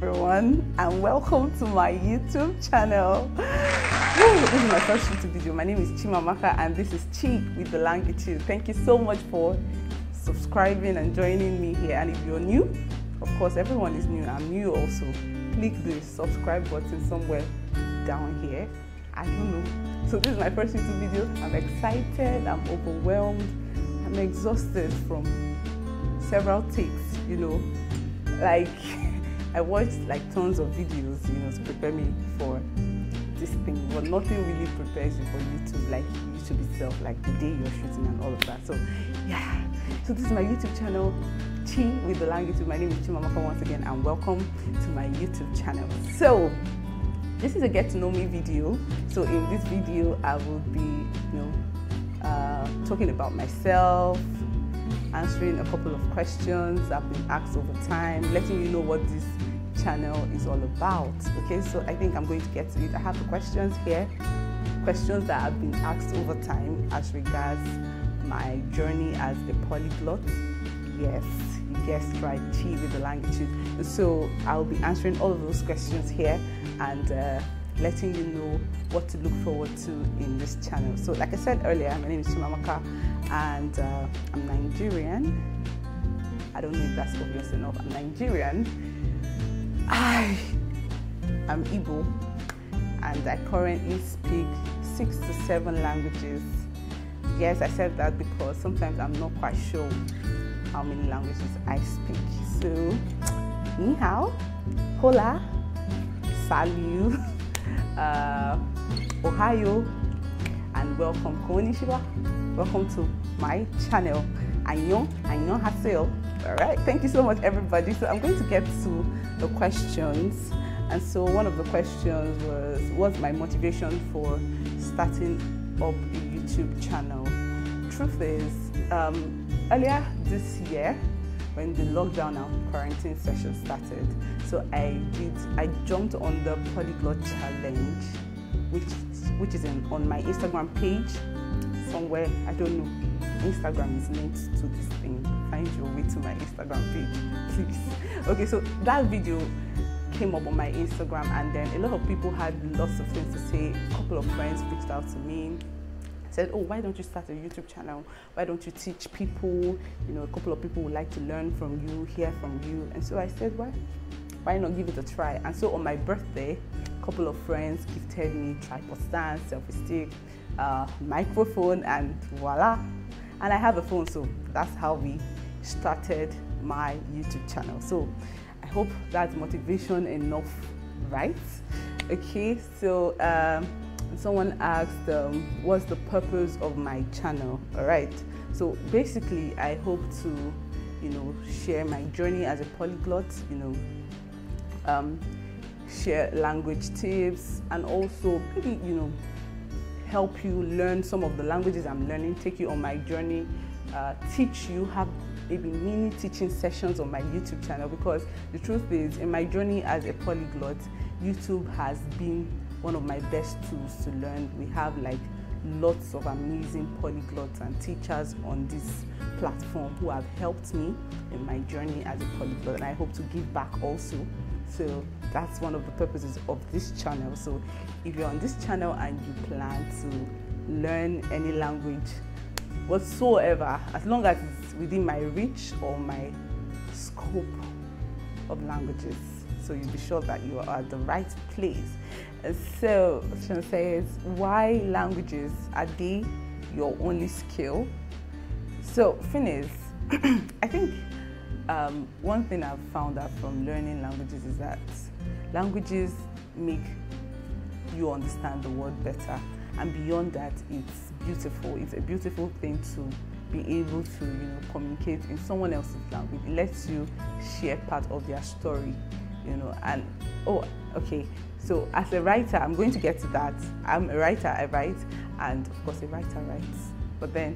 everyone, and welcome to my YouTube channel. This is my first YouTube video. My name is Chimamaka and this is Chi with the Longitude. Thank you so much for subscribing and joining me here. And if you're new, of course everyone is new, I'm new also, click the subscribe button somewhere down here. I don't know. So this is my first YouTube video. I'm excited, I'm overwhelmed, I'm exhausted from several takes, you know. Like I watched like tons of videos, you know, to prepare me for this thing, but nothing really prepares you for YouTube, like YouTube itself, like the day you're shooting and all of that. So yeah, so this is my YouTube channel, Chi with the Longitude. My name is Chimamaka once again, and welcome to my YouTube channel. So this is a get to know me video. So in this video I will be, you know, talking about myself, answering a couple of questions I've been asked over time, letting you know what this channel is all about. Okay, so I think I'm going to get to it. I have the questions here, questions that have been asked over time as regards my journey as a polyglot. Yes, you guessed right, Chi with the Longitude. So I'll be answering all of those questions here and letting you know what to look forward to in this channel. So like I said earlier, my name is Chimamaka and I'm Nigerian. I don't know if that's obvious enough. I'm Nigerian. I am Igbo and I currently speak 6 to 7 languages. Yes, I said that because sometimes I'm not quite sure how many languages I speak. So, ni hao, hola, salut, Ohio, and welcome, konnichiwa. Welcome to my channel. Annyeong haseyo. All right, thank you so much, everybody. So I'm going to get to the questions. And so one of the questions was, what's my motivation for starting up a YouTube channel? Truth is, earlier this year, when the lockdown and quarantine session started, so I jumped on the Polyglot challenge, which is on my Instagram page somewhere. I don't know. Instagram is linked to this thing. Find your way to my Instagram page, please. Okay, so that video came up on my Instagram, and then a lot of people had lots of things to say. A couple of friends reached out to me, said, oh, why don't you start a YouTube channel? Why don't you teach people? You know, a couple of people would like to learn from you, hear from you. And so I said, why not give it a try? And so on my birthday, a couple of friends gifted me tripod stand, selfie stick, microphone, and voila. And I have a phone, so that's how we started my YouTube channel. So I hope that's motivation enough, right? Okay, so someone asked, what's the purpose of my channel? All right, so basically I hope to, you know, share my journey as a polyglot, you know, share language tips, and also maybe, you know, help you learn some of the languages I'm learning, take you on my journey, teach you, have maybe mini teaching sessions on my YouTube channel, because the truth is, in my journey as a polyglot, YouTube has been one of my best tools to learn. We have like lots of amazing polyglots and teachers on this platform who have helped me in my journey as a polyglot, and I hope to give back also. So that's one of the purposes of this channel. So if you're on this channel and you plan to learn any language whatsoever, as long as it's within my reach or my scope of languages, so you'll be sure that you are at the right place. And so she says, why languages? Are they your only skill? So thing is, I think one thing I've found out from learning languages is that languages make you understand the world better, and beyond that, it's beautiful. It's a beautiful thing to be able to, you know, communicate in someone else's language. It lets you share part of their story, you know. And oh, okay, so as a writer, I'm going to get to that. I'm a writer, I write, and of course a writer writes. But then,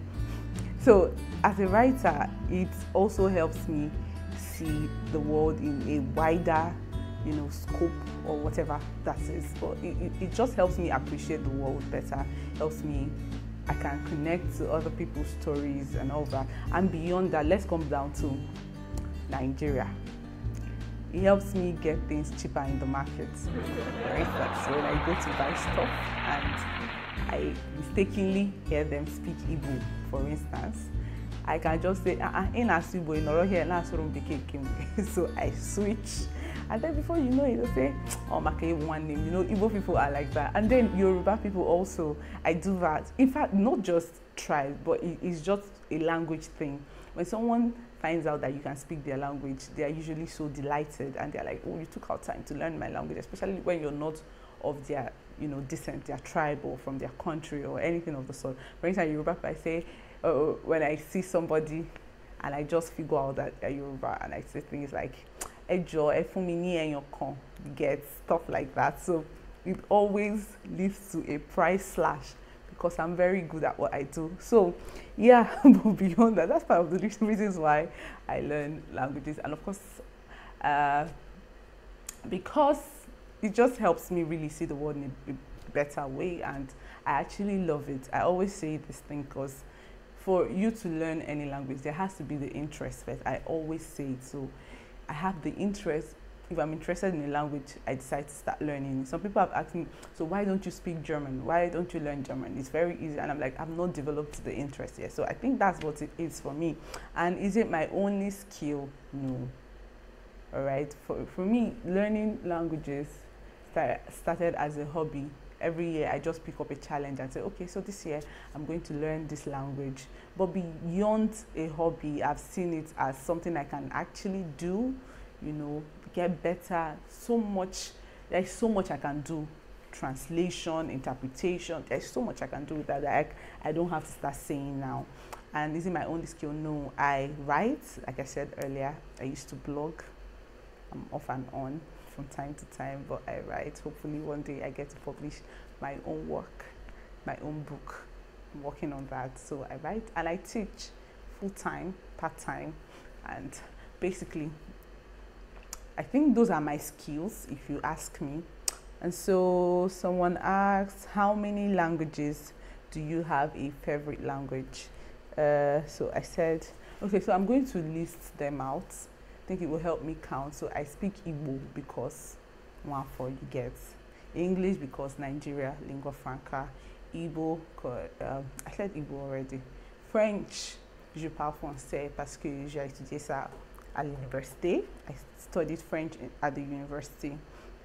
so as a writer, it also helps me see the world in a wider, you know, scope or whatever that is. But it just helps me appreciate the world better. Helps me, I can connect to other people's stories and all that. And beyond that, let's come down to Nigeria. it helps me get things cheaper in the market. For instance, when I go to buy stuff and I mistakenly hear them speak Igbo, for instance, I can just say, in Asibo, in Orohe, so I switch. And then before you know it, they'll say, oh, Makaye one name. You know, Igbo people are like that. And then Yoruba people also, I do that. In fact, not just tribe, but it's just a language thing. When someone finds out that you can speak their language, they are usually so delighted. And they're like, oh, you took out time to learn my language, especially when you're not of their, you know, descent, their tribe, or from their country, or anything of the sort. For instance, Yoruba, I say, when I see somebody and I just figure out that they're Yoruba, and I say things like, Ejo, Efumini, and your con, get stuff like that. So it always leads to a price slash because I'm very good at what I do. So yeah, but beyond that, that's part of the reasons why I learn languages. And of course, because it just helps me really see the world in a better way, and I actually love it. I always say this thing because for you to learn any language, there has to be the interest first. I always say it. So I have the interest. If I'm interested in a language, I decide to start learning. Some people have asked me, so why don't you speak German? Why don't you learn German? It's very easy. And I'm like, I've not developed the interest yet. So I think that's what it is for me. And is it my only skill? No. All right. For me, learning languages started as a hobby. Every year I just pick up a challenge and say, okay, so this year I'm going to learn this language. But beyond a hobby, I've seen it as something I can actually do, you know, get better. So much, there's so much I can do. Translation, interpretation, there's so much I can do with that I don't have to start saying now. And is it my only skill? No. I write, like I said earlier, I used to blog. I'm off and on from time to time, but I write. Hopefully one day I get to publish my own work, my own book. I'm working on that. So I write and I teach full-time, part-time, and basically I think those are my skills, if you ask me. And so someone asks, how many languages do you have a favorite language? So I said, okay, so I'm going to list them out. I think it will help me count. So I speak Igbo because one for you get, English because Nigeria, lingua franca, Igbo, I said Igbo already, French, je parle français parce que j'ai étudié ça à l'université. I studied French at the university,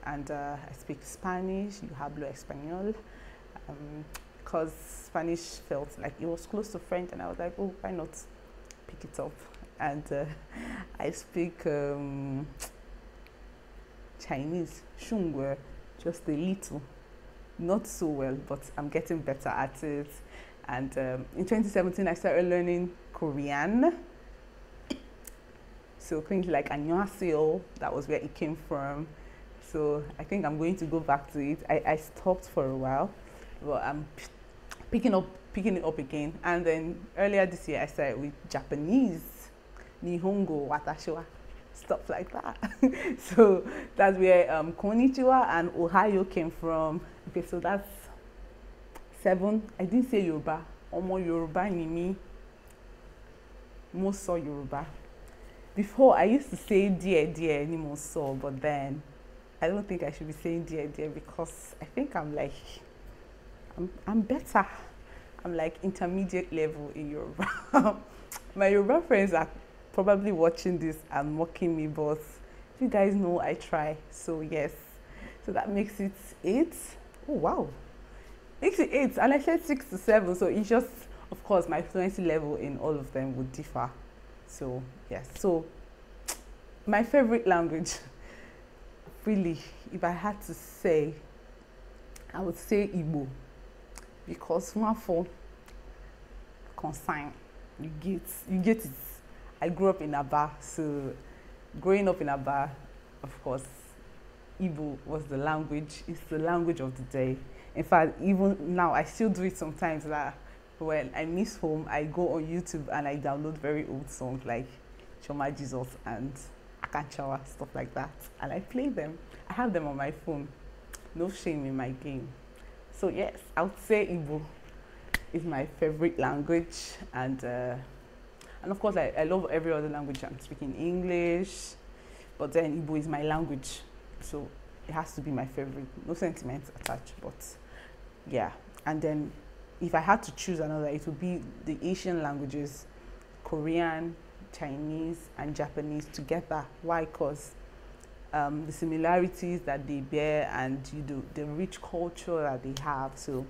and I speak Spanish, yo hablo español, because Spanish felt like it was close to French, and I was like, oh, why not pick it up? And I speak Chinese, Shungwe, just a little, not so well, but I'm getting better at it. And in 2017, I started learning Korean. So things like 안녕하세요, that was where it came from. So I think I'm going to go back to it. I stopped for a while, but I'm picking it up again. And then earlier this year, I started with Japanese. Nihongo, watashiwa, stuff like that. So that's where konnichiwa and Ohio came from. Okay, so that's 7. I didn't say Yoruba. Omo Yoruba ni mi. Mo so Yoruba. Before I used to say dear ni mo so, but then I don't think I should be saying dear because I think I'm like I'm better. I'm like intermediate level in Yoruba. My Yoruba friends are probably watching this and mocking me, but you guys know I try. So yes, so that makes it 8. Oh wow, makes it 8, and I said 6 to 7. So it's just, of course, my fluency level in all of them would differ. So yes, so my favorite language, really, if I had to say, I would say Igbo, because one for consign, you get it. I grew up in Aba, so growing up in Aba, of course, Igbo was the language. It's the language of the day. In fact, even now, I still do it sometimes. That when I miss home, I go on YouTube and I download very old songs like Choma Jesus and Akanchawa, stuff like that, and I play them. I have them on my phone. No shame in my game. So yes, I would say Igbo is my favorite language, and of course I love every other language. I'm speaking English, but then Igbo is my language, so it has to be my favorite. No sentiments attached, but yeah. And then if I had to choose another, it would be the Asian languages, Korean, Chinese, and Japanese together. Why? Because the similarities that they bear and the rich culture that they have. So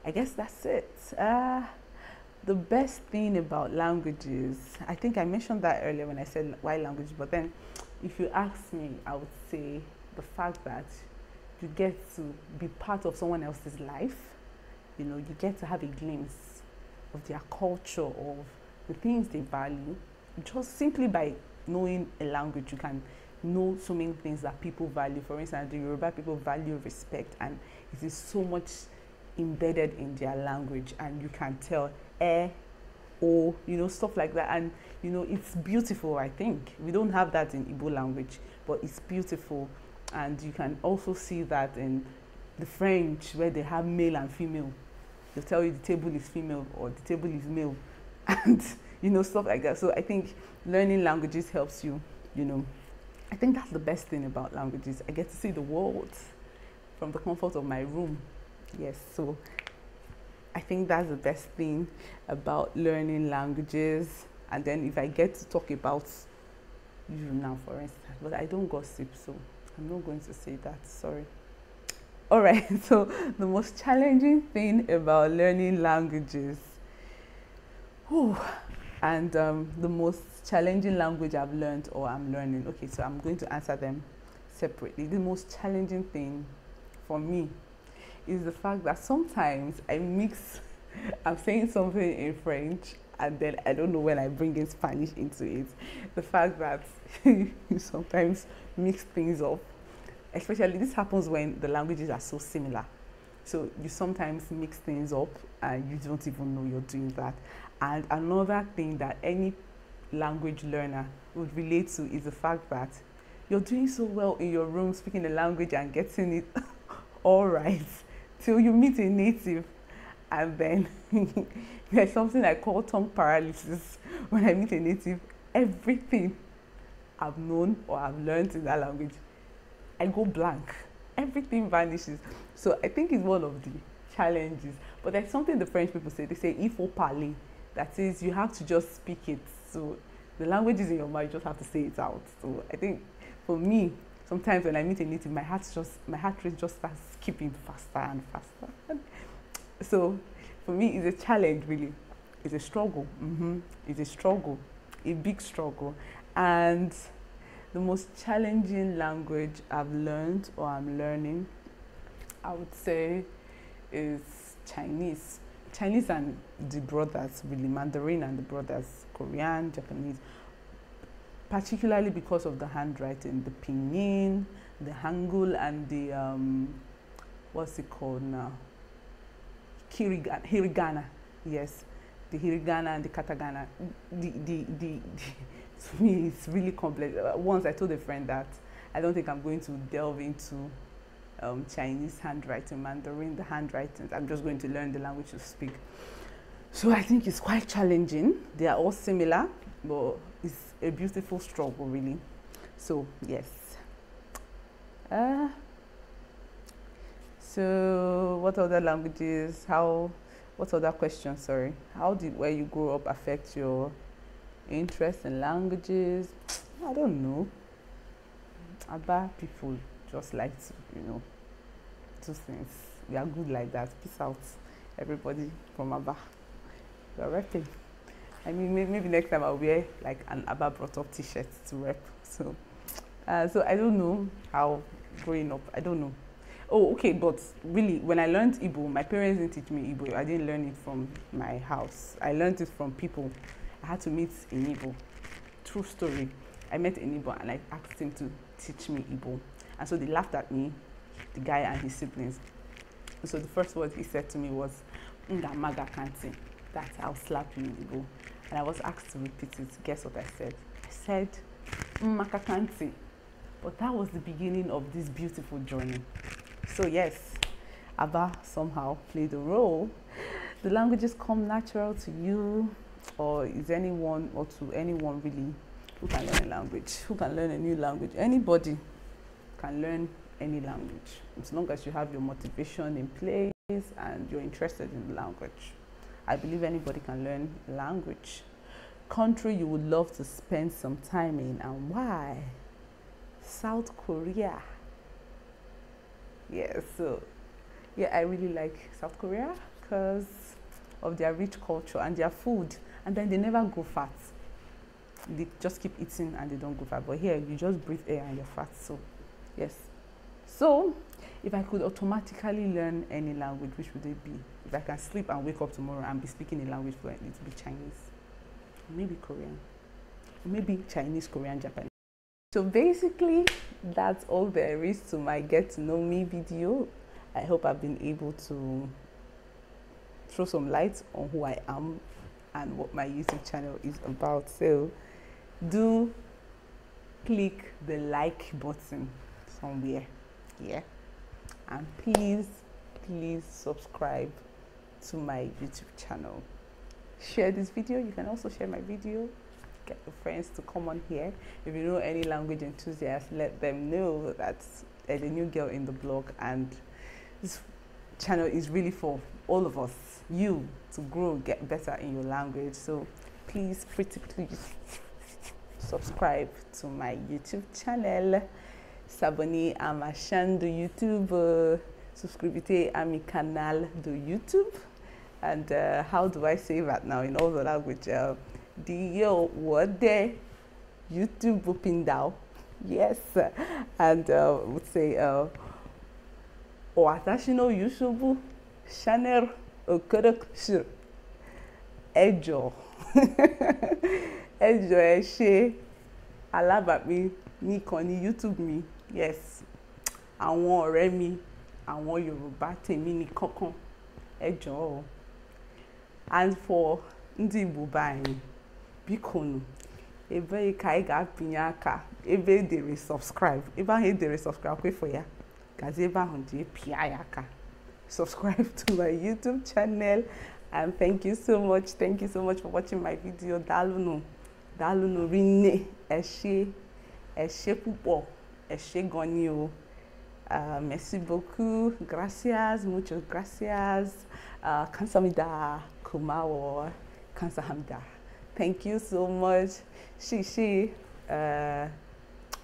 I guess that's it. The best thing about languages, I think I mentioned that earlier when I said why language, but then if you ask me, I would say the fact that you get to be part of someone else's life. You get to have a glimpse of their culture, of the things they value. Just simply by knowing a language, you can know so many things that people value. For instance, the Yoruba people value respect, and it is so much embedded in their language, and you can tell or stuff like that. And it's beautiful. I think we don't have that in Igbo language, but it's beautiful. And you can also see that in the French, where they have male and female. They'll tell you the table is female or the table is male, and stuff like that. So I think learning languages helps you. I think that's the best thing about languages. I get to see the world from the comfort of my room. Yes, so I think that's the best thing about learning languages. And then if I get to talk about you now, for instance, but I don't gossip, so I'm not going to say that, sorry. All right, so the most challenging thing about learning languages, and the most challenging language I've learned or I'm learning. Okay, so I'm going to answer them separately. The most challenging thing for me is the fact that sometimes I'm saying something in French and then I don't know when I bring in Spanish into it. The fact that you sometimes mix things up, especially this happens when the languages are so similar. So you sometimes mix things up and you don't even know you're doing that. And another thing that any language learner would relate to is the fact that you're doing so well in your room speaking the language and getting it all right till you meet a native, and then there's something I call tongue paralysis. When I meet a native, everything I've known or I've learned in that language, I go blank. Everything vanishes. So I think it's one of the challenges. But there's something the French people say. They say il faut parler. That is, you have to just speak it. So the language is in your mind, you just have to say it out. So I think for me, sometimes when I meet a native, my heart rate just starts skipping faster and faster. So for me, it's a challenge, really. It's a struggle. It's a struggle, a big struggle. And the most challenging language I've learned or I'm learning, I would say, is Chinese. Chinese and the brothers, really, Mandarin and the brothers, Korean, Japanese, particularly because of the handwriting, the pinyin, the hangul, and the, what's it called now? Hiragana, yes. The hiragana and the katakana. To me, it's really complex. Once I told a friend that I don't think I'm going to delve into Chinese handwriting, Mandarin, the handwriting. I'm just going to learn the language to speak. So I think it's quite challenging. They are all similar, but it's a beautiful struggle, really. So yes. So what other languages? What other questions? Sorry. How did where you grew up affect your interest in languages? I don't know. Aba people just like to, do things. We are good like that. Peace out, everybody from Aba. We're repping. I mean, maybe next time I'll wear like an Aba brought up t-shirt to rep. So I don't know how growing up. I don't know. Oh, okay, but really, when I learned Igbo, my parents didn't teach me Igbo. I didn't learn it from my house. I learned it from people. I had to meet a Igbo. True story. I met a Igbo and I asked him to teach me Igbo. And so they laughed at me, the guy and his siblings. And so the first word he said to me was, "Nga maga kanti." That I'll slap you in Igbo. And I was asked to repeat it. Guess what I said? I said, "Maka kanti." But that was the beginning of this beautiful journey. So yes, Aba somehow played a role. The languages come natural to you, or is anyone or to anyone really Who can learn a language? Who can learn a new language? Anybody can learn any language, as long as you have your motivation in place and you're interested in the language. I believe anybody can learn a language. Country you would love to spend some time in, and why? South Korea. Yeah, so yeah, I really like South Korea because of their rich culture and their food, and then they never go fat. They just keep eating and they don't go fat. But here you just breathe air and you're fat. So yes. So if I could automatically learn any language, which would it be? If I can sleep and wake up tomorrow and be speaking a language fluently, it would be Chinese, maybe Korean, maybe Chinese, Korean, Japanese. So basically that's all there is to my get to know me video. I hope I've been able to throw some light on who I am and what my YouTube channel is about. So do click the like button somewhere, yeah, and please subscribe to my YouTube channel. Share this video. You can also share my video, get your friends to come on here. If you know any language enthusiasts, let them know that there's a new girl in the blog, and this channel is really for all of us, you, to grow, get better in your language. So please, please subscribe to my YouTube channel. S'abonner à ma chaîne de YouTube. Subscribez à mi canal de YouTube. And how do I say that now in all the language? Dio wode YouTube pindow. Yes. And would say watashi no YouTube channel okurokshiro. Ejo. Ejo eshe alábàápín nìkan ní YouTube mi. Yes. Àwọn ọ̀rẹ́ mi, àwọn Yorùbá tèmi ní kankan. Ejo. And for ndị Igbo báyìí, bikonu, ebe ka ị ga-apịnye aka, ebe edere subscribe, ebe ahụ edere subscribe kwe for ya, gazi ebe ahụ ji pịa ya aka. Subscribe to my YouTube channel, and thank you so much for watching my video. Dalunu rinne, eshe púpọ̀, eshe gan ni o. Merci beaucoup, gracias, muchas gracias, kamsahamnida, kumawo, kamsahamnida. Thank you so much, shishi,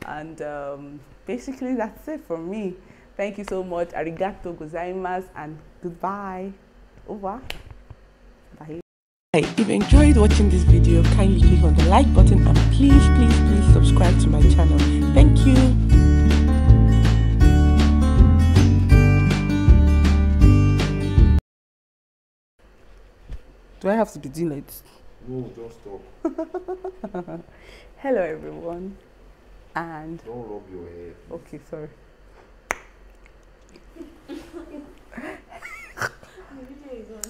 and basically that's it from me. Thank you so much, arigato gozaimasu, and goodbye, over, bye. If you enjoyed watching this video, kindly click on the like button, and please subscribe to my channel. Thank you. Do I have to be doing it? No, just stop. Hello everyone, and don't rub your head. Okay, sorry.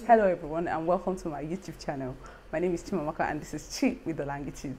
Hello everyone, and welcome to my YouTube channel. My name is Chimamaka, and this is Chi with the Languitude.